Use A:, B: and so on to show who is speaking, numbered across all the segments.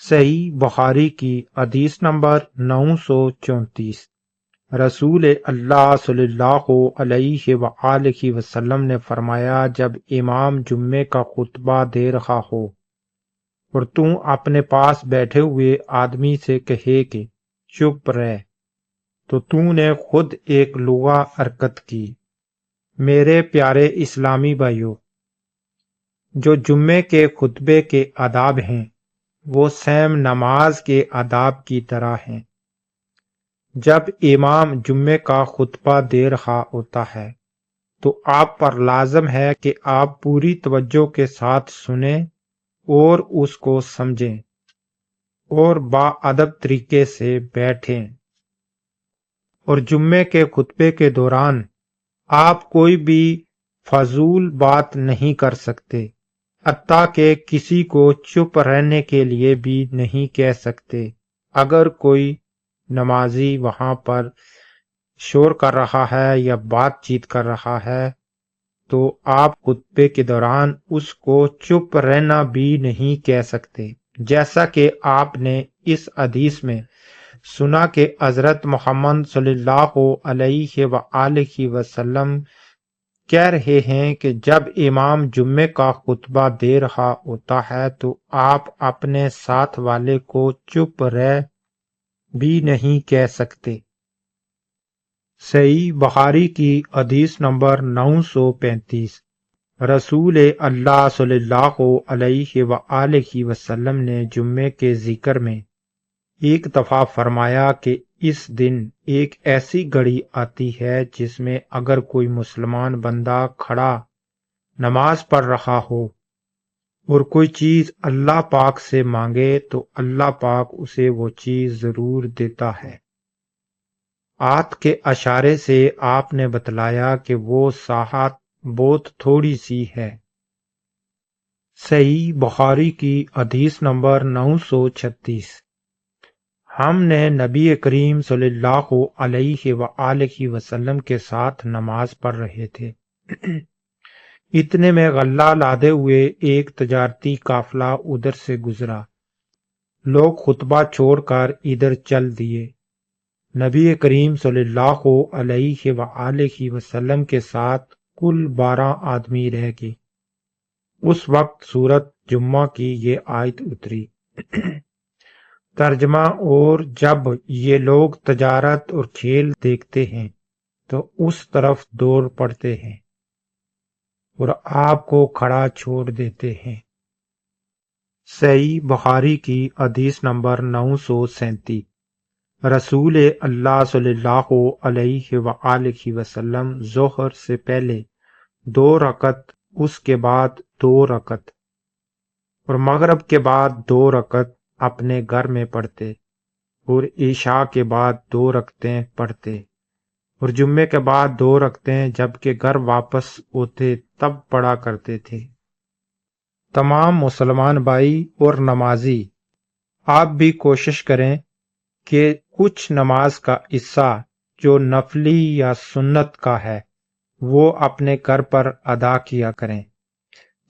A: صحیح بخاری کی حدیث نمبر 934۔ رسول اللہ صلی اللہ علیہ وآلہ وسلم نے فرمایا، جب امام جمعے کا خطبہ دے رہا ہو اور تم اپنے پاس بیٹھے ہوئے آدمی سے کہے کہ چپ رہ، تو تم نے خود ایک لغو حرکت کی۔ میرے پیارے اسلامی بھائیوں، جو جمعے کے خطبے کے آداب ہیں وہ سیم نماز کے آداب کی طرح ہیں۔ جب امام جمعے کا خطبہ دے رہا ہوتا ہے تو آپ پر لازم ہے کہ آپ پوری توجہ کے ساتھ سنیں اور اس کو سمجھیں اور باادب طریقے سے بیٹھیں۔ اور جمعے کے خطبے کے دوران آپ کوئی بھی فضول بات نہیں کر سکتے، حتیٰ کہ کسی کو چپ رہنے کے لیے بھی نہیں کہہ سکتے۔ اگر کوئی نمازی وہاں پر شور کر رہا ہے یا بات چیت کر رہا ہے تو آپ خطبے کے دوران اس کو چپ رہنا بھی نہیں کہہ سکتے، جیسا کہ آپ نے اس حدیث میں سنا کہ حضرت محمد صلی اللہ علیہ وآلہ وسلم کہہ رہے ہیں کہ جب امام جمعے کا خطبہ دے رہا ہوتا ہے تو آپ اپنے ساتھ والے کو چپ رہ بھی نہیں کہہ سکتے۔ صحیح بخاری کی حدیث نمبر 935۔ رسول اللہ صلی اللہ علیہ وآلہ وسلم نے جمعے کے ذکر میں ایک دفعہ فرمایا کہ اس دن ایک ایسی گھڑی آتی ہے جس میں اگر کوئی مسلمان بندہ کھڑا نماز پڑھ رہا ہو اور کوئی چیز اللہ پاک سے مانگے تو اللہ پاک اسے وہ چیز ضرور دیتا ہے۔ ہاتھ کے اشارے سے آپ نے بتلایا کہ وہ ساحت بہت تھوڑی سی ہے۔ صحیح بخاری کی حدیث نمبر 936۔ ہم نے نبی کریم صلی اللہ علیہ وآلہ وسلم کے ساتھ نماز پڑھ رہے تھے، اتنے میں غلہ لادے ہوئے ایک تجارتی قافلہ ادھر سے گزرا۔ لوگ خطبہ چھوڑ کر ادھر چل دیے۔ نبی کریم صلی اللہ علیہ وآلہ وسلم کے ساتھ کل 12 آدمی رہ گئے۔ اس وقت سورۃ جمعہ کی یہ آیت اتری۔ ترجمہ: اور جب یہ لوگ تجارت اور کھیل دیکھتے ہیں تو اس طرف دوڑ پڑتے ہیں اور آپ کو کھڑا چھوڑ دیتے ہیں۔ صحیح بخاری کی حدیث نمبر 937۔ رسول اللہ صلی اللہ علیہ وآلہ وسلم ظہر سے پہلے 2 رکعت، اس کے بعد 2 رکعت اور مغرب کے بعد 2 رکعت اپنے گھر میں پڑھتے اور عشاء کے بعد 2 رکعتیں پڑھتے اور جمعے کے بعد 2 رکعتیں جب کہ گھر واپس ہوتے تب پڑھا کرتے تھے۔ تمام مسلمان بھائی اور نمازی، آپ بھی کوشش کریں کہ کچھ نماز کا حصہ جو نفلی یا سنت کا ہے وہ اپنے گھر پر ادا کیا کریں،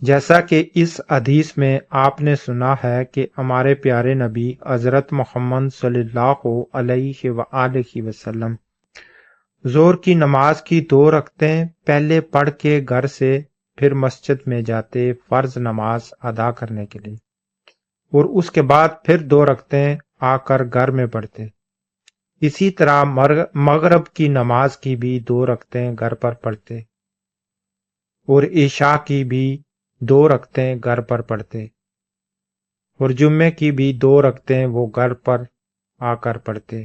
A: جیسا کہ اس حدیث میں آپ نے سنا ہے کہ ہمارے پیارے نبی حضرت محمد صلی اللہ علیہ وآلہ وسلم ظہر کی نماز کی 2 رکعتیں پہلے پڑھ کے گھر سے پھر مسجد میں جاتے فرض نماز ادا کرنے کے لیے، اور اس کے بعد پھر 2 رکعتیں آ کر گھر میں پڑھتے۔ اسی طرح مغرب کی نماز کی بھی 2 رکعتیں گھر پر پڑھتے اور عشاء کی بھی 2 رکعتیں گھر پر پڑھتے اور جمعے کی بھی 2 رکعتیں وہ گھر پر آ کر پڑھتے۔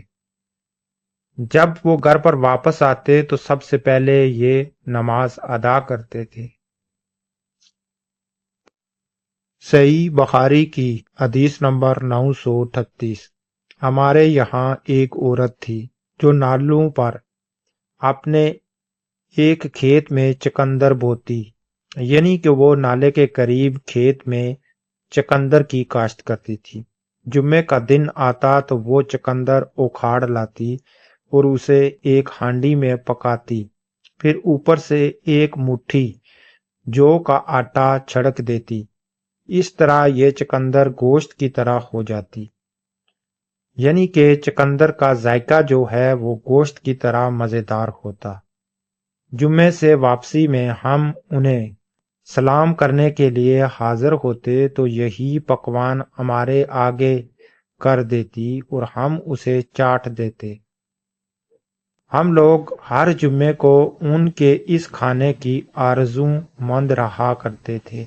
A: جب وہ گھر پر واپس آتے تو سب سے پہلے یہ نماز ادا کرتے تھے۔ صحیح بخاری کی حدیث نمبر 938۔ ہمارے یہاں ایک عورت تھی جو نالوں پر اپنے ایک کھیت میں چقندر بوتی، یعنی کہ وہ نالے کے قریب کھیت میں چقندر کی کاشت کرتی تھی۔ جمعے کا دن آتا تو وہ چقندر اکھاڑ لاتی اور اسے ایک ہانڈی میں پکاتی، پھر اوپر سے ایک مٹھی جو کا آٹا چھڑک دیتی۔ اس طرح یہ چقندر گوشت کی طرح ہو جاتی، یعنی کہ چقندر کا ذائقہ جو ہے وہ گوشت کی طرح مزیدار ہوتا۔ جمعے سے واپسی میں ہم انہیں سلام کرنے کے لیے حاضر ہوتے تو یہی پکوان ہمارے آگے کر دیتی اور ہم اسے چاٹ دیتے۔ ہم لوگ ہر جمعے کو ان کے اس کھانے کی آرزو مند رہا کرتے تھے۔